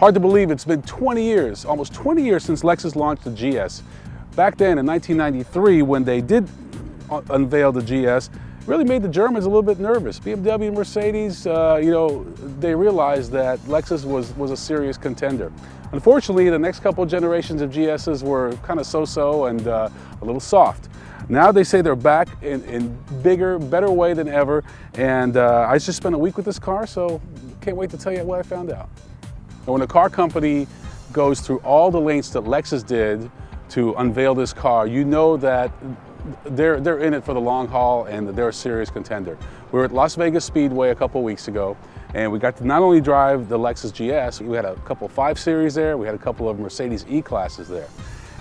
Hard to believe it's been 20 years, almost 20 years since Lexus launched the GS. Back then in 1993, when they did unveil the GS, really made the Germans a little bit nervous. BMW and Mercedes, they realized that Lexus was a serious contender. Unfortunately, the next couple of generations of GSs were kind of so-so and a little soft. Now they say they're back in bigger, better way than ever, and I just spent a week with this car, so can't wait to tell you what I found out. And when a car company goes through all the lengths that Lexus did to unveil this car, you know that they're in it for the long haul and they're a serious contender. We were at Las Vegas Speedway a couple weeks ago, and we got to not only drive the Lexus GS, we had a couple 5 Series there, we had a couple of Mercedes E-classes there.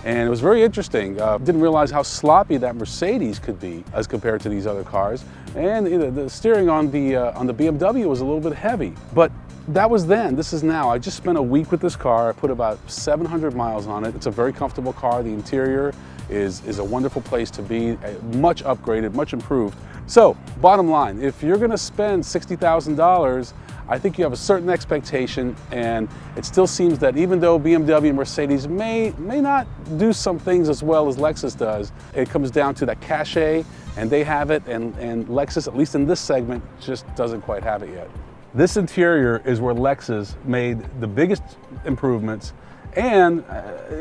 And it was very interesting. Didn't realize how sloppy that Mercedes could be as compared to these other cars. And the steering on the BMW was a little bit heavy. But that was then, this is now. I just spent a week with this car. I put about 700 miles on it. It's a very comfortable car. The interior is a wonderful place to be, much upgraded, much improved. So, bottom line, if you're gonna spend $60,000, I think you have a certain expectation, and it still seems that even though BMW and Mercedes may not do some things as well as Lexus does, it comes down to that cachet, and they have it, and Lexus, at least in this segment, just doesn't quite have it yet. This interior is where Lexus made the biggest improvements, and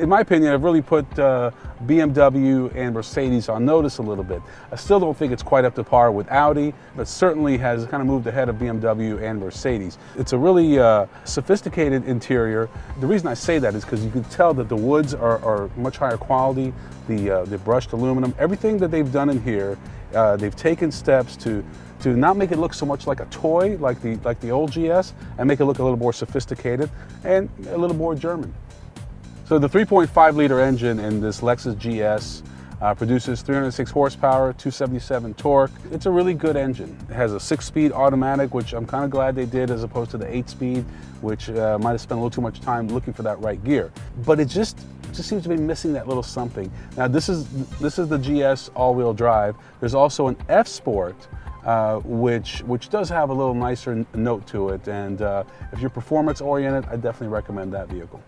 in my opinion, I've really put BMW and Mercedes on notice a little bit. I still don't think it's quite up to par with Audi, but certainly has kind of moved ahead of BMW and Mercedes. It's a really sophisticated interior. The reason I say that is because you can tell that the woods are much higher quality, the brushed aluminum, everything that they've done in here, they've taken steps to not make it look so much like a toy, like the old GS, and make it look a little more sophisticated and a little more German. So the 3.5 liter engine in this Lexus GS produces 306 horsepower, 277 torque. It's a really good engine. It has a 6-speed automatic, which I'm kind of glad they did, as opposed to the 8-speed, which might have spent a little too much time looking for that right gear. But it just seems to be missing that little something. Now this is the GS all-wheel drive. There's also an F Sport, which does have a little nicer note to it. And if you're performance oriented, I definitely recommend that vehicle.